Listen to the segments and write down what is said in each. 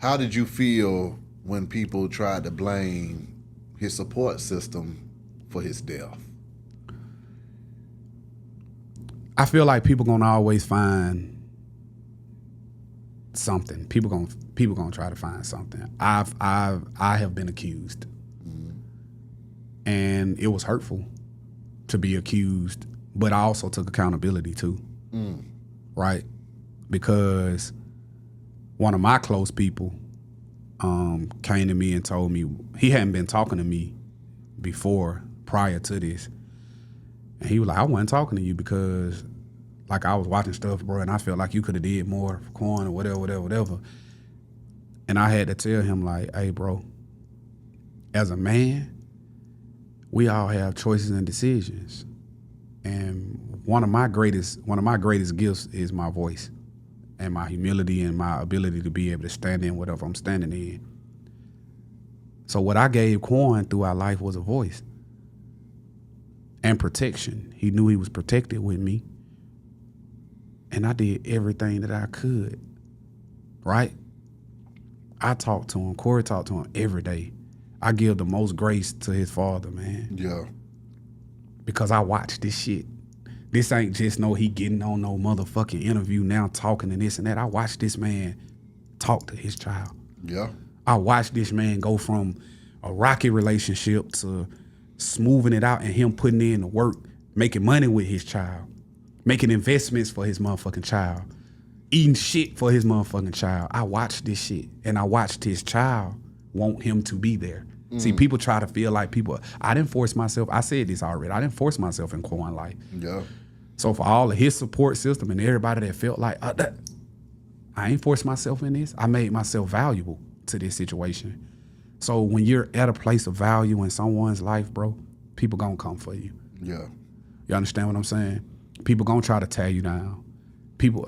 How did you feel when people tried to blame his support system for his death? I feel like people gonna always find something. People gonna try to find something. I have been accused, and it was hurtful to be accused, but I also took accountability too, right? Because one of my close people came to me and told me he hadn't been talking to me before prior to this, and he was like, "I wasn't talking to you because." Like I was watching stuff, bro, and I felt like you could have did more for Quan or whatever. And I had to tell him like, hey, bro, as a man, we all have choices and decisions. And one of my greatest gifts is my voice and my humility and my ability to be able to stand in whatever I'm standing in. So what I gave Quan through our life was a voice and protection. He knew he was protected with me. And I did everything that I could, right? I talked to him. Corey talked to him every day. I give the most grace to his father, man. Yeah. Because I watched this shit. This ain't just he getting on no motherfucking interview now talking and this and that. I watched this man talk to his child. Yeah. I watched this man go from a rocky relationship to smoothing it out and him putting in the work, making money with his child. Making investments for his motherfucking child. Eating shit for his motherfucking child. I watched this shit. And I watched his child want him to be there. See, people try to feel like I didn't force myself. I said this already. I didn't force myself in Quan life. Yeah. So for all of his support system and everybody that felt like, I ain't forced myself in this. I made myself valuable to this situation. So when you're at a place of value in someone's life, bro, people gonna come for you. Yeah. You understand what I'm saying? People gonna try to tear you down.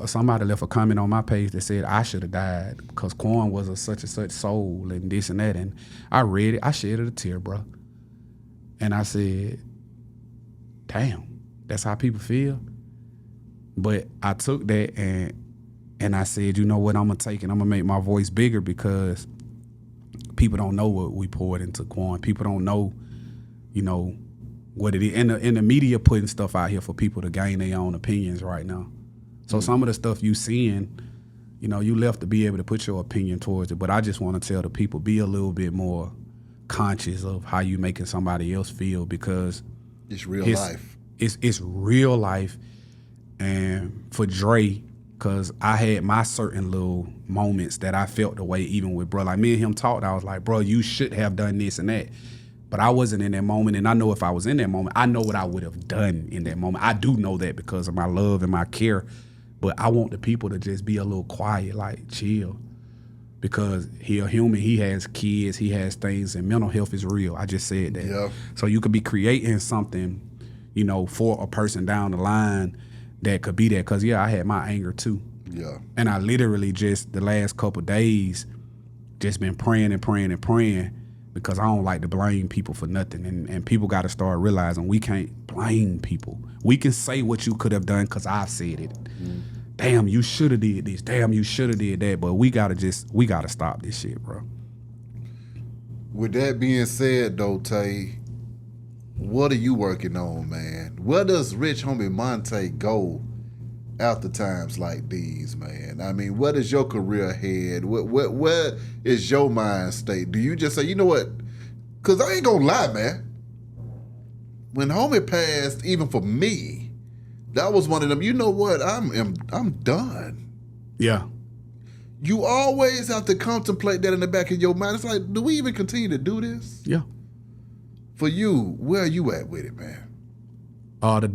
Somebody left a comment on my page that said I should have died because Quan was a such and such soul and this and that. And I read it, I shed a tear, bro. And I said, damn, that's how people feel. But I took that and I said, you know what, I'm gonna take it. I'm gonna make my voice bigger because people don't know what we poured into Quan. People don't know, what it is. And the media putting stuff out here for people to gain their own opinions right now. So some of the stuff you seeing, you left to be able to put your opinion towards it. But I just want to tell the people, be a little bit more conscious of how you making somebody else feel because it's real life. It's real life. And for Dre, because I had my certain little moments that I felt the way even with bro. Like me and him talked, I was like, bro, you should have done this and that. But I wasn't in that moment, and I know if I was in that moment, I know what I would have done in that moment. I do know that because of my love and my care, but I want the people to just be a little quiet, like chill, because he a human, he has kids, he has things, and mental health is real. I just said that. Yeah. So you could be creating something, for a person down the line that could be that, because, I had my anger too. Yeah. And I literally just, the last couple days, just been praying and praying and praying, because I don't like to blame people for nothing. And people got to start realizing we can't blame people. We can say what you could have done because I said it. Damn, you should have did this. Damn, you should have did that. But we got to stop this shit, bro. With that being said, though, Tay, what are you working on, man? Where does Rich Homie Monta go after times like these, man? I mean, what is your career ahead? Where is your mind state? Do you just say, you know what? Because I ain't gonna lie, man. When Homie passed, even for me, that was one of them, you know what? I'm done. Yeah. You always have to contemplate that in the back of your mind. It's like, do we even continue to do this? Yeah. For you, where are you at with it, man? The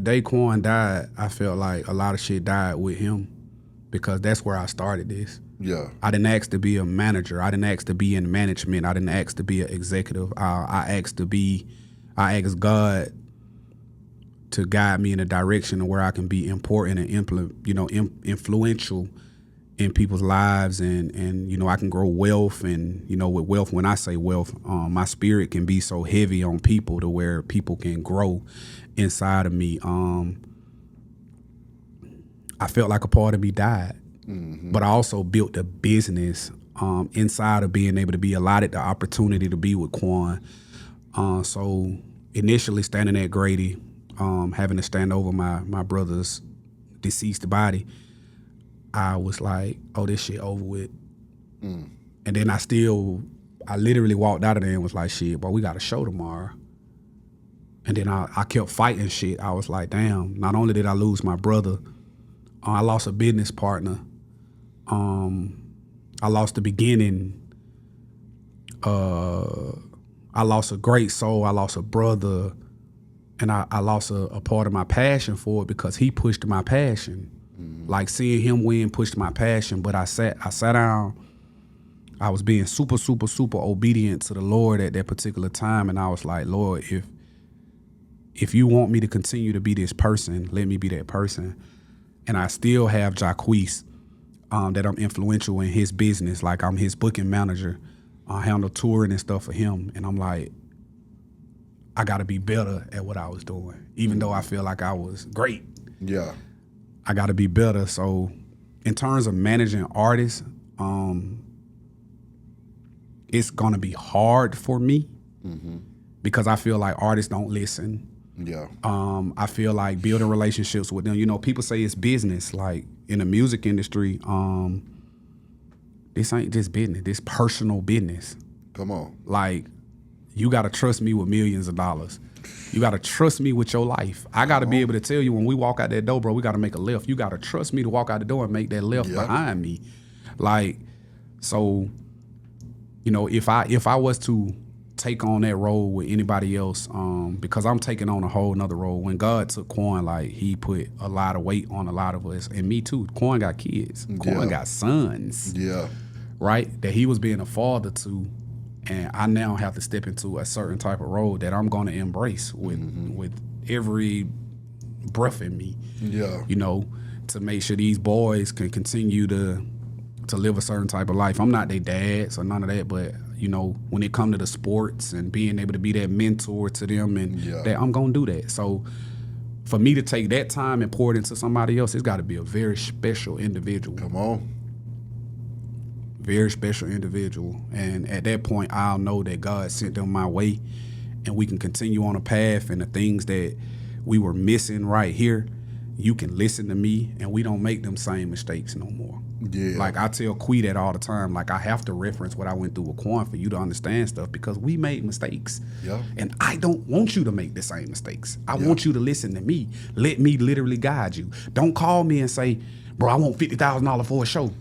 day Quan died, I felt like a lot of shit died with him because that's where I started this. Yeah. I didn't ask to be a manager. I didn't ask to be in management. I didn't ask to be an executive. I asked God to guide me in a direction where I can be important and influential in people's lives, and I can grow wealth, and with wealth, when I say wealth, my spirit can be so heavy on people to where people can grow inside of me. I felt like a part of me died, but I also built a business inside of being able to be allotted the opportunity to be with Quan. So initially standing at Grady, having to stand over my brother's deceased body, I was like, oh, this shit over with. And then I literally walked out of there and was like, shit, but we got a show tomorrow. And then I kept fighting shit. I was like, damn, not only did I lose my brother, I lost a business partner. I lost the beginning. I lost a great soul. I lost a brother. And I lost a part of my passion for it because he pushed my passion. Like seeing him win pushed my passion. But I sat down. I was being super, super, super obedient to the Lord at that particular time. And I was like, Lord, if you want me to continue to be this person, let me be that person. And I still have Jacquees, that I'm influential in his business. Like I'm his booking manager. I handle touring and stuff for him. And I'm like, I got to be better at what I was doing. Even though I feel like I was great. Yeah. I got to be better. So in terms of managing artists, it's going to be hard for me because I feel like artists don't listen. Yeah. I feel like building relationships with them. You know, people say it's business. Like in the music industry, this ain't just business. This personal business. Come on. Like you got to trust me with millions of dollars. You got to trust me with your life. I got to be able to tell you when we walk out that door, bro, we got to make a left. You got to trust me to walk out the door and make that left behind me. Like, so, you know, if I was to take on that role with anybody else, because I'm taking on a whole nother role. When God took Quan, like he put a lot of weight on a lot of us, and me too. Quan got kids. Quan got sons. Yeah. Right? That he was being a father to, and I now have to step into a certain type of role that I'm going to embrace with every breath in me. Yeah. You know, to make sure these boys can continue to live a certain type of life. I'm not their dad, so none of that, but you know, when it come to the sports and being able to be that mentor to them and that I'm going to do that. So for me to take that time and pour it into somebody else, it's got to be a very special individual. Come on. Very special individual. And at that point, I'll know that God sent them my way and we can continue on a path, and the things that we were missing right here, you can listen to me and we don't make them same mistakes no more. Yeah. Like I tell Quee that all the time. Like I have to reference what I went through with Quan for you to understand stuff because we made mistakes. Yeah. And I don't want you to make the same mistakes. I want you to listen to me. Let me literally guide you. Don't call me and say, bro, I want $50,000 for a show.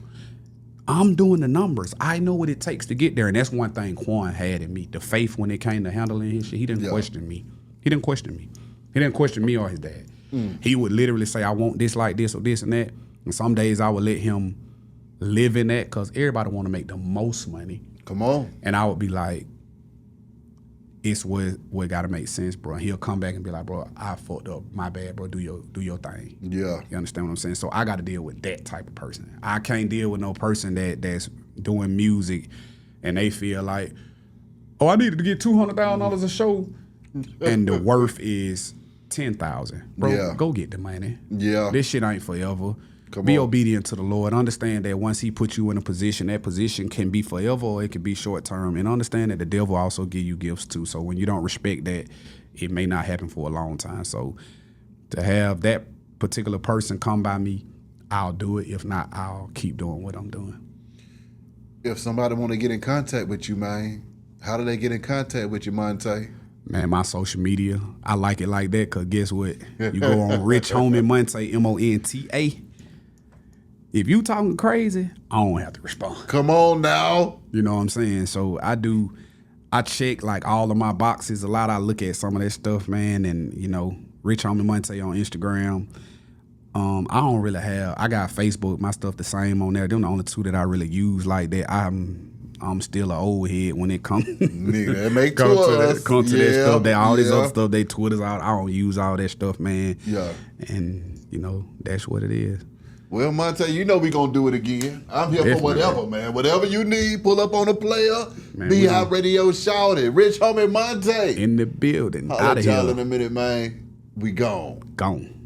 I'm doing the numbers. I know what it takes to get there. And that's one thing Quan had in me. The faith when it came to handling his shit. He didn't question me. He didn't question me. He didn't question me or his dad. He would literally say, I want this like this or this and that. And some days I would let him live in that because everybody want to make the most money. Come on. And I would be like, it's what got to make sense, bro. And he'll come back and be like, bro, I fucked up. My bad, bro. Do your thing. Yeah. You understand what I'm saying? So I got to deal with that type of person. I can't deal with no person that's doing music and they feel like, oh, I needed to get $200,000 a show. And the worth is $10,000. Bro, go get the money. Yeah. This shit ain't forever. Be obedient to the Lord. Understand that once he puts you in a position, that position can be forever or it can be short term. And understand that the devil also give you gifts too. So when you don't respect that, it may not happen for a long time. So to have that particular person come by me, I'll do it. If not, I'll keep doing what I'm doing. If somebody want to get in contact with you, man, how do they get in contact with you, Monta? Man, my social media, I like it like that because guess what? You go on Rich Homie Monta, Monta. If you talking crazy, I don't have to respond. Come on now. You know what I'm saying? So I check like all of my boxes a lot. I look at some of that stuff, man, and you know, Rich Homie Monta on Instagram. I don't really I got Facebook, my stuff the same on there. Them the only two that I really use like that. I'm still an old head when it comes Nigga, that make come to that stuff. That all this yeah. other stuff, they Twitters out. I don't use all that stuff, man. Yeah. And you know, that's what it is. Well, Monta, you know we gonna do it again. I'm here for whatever, man. Whatever you need, pull up on a player. Man, Be Hot Radio shouted. Rich Homie Monta. In the building. I'll Out of y'all here. in a minute, man. We gone. Gone.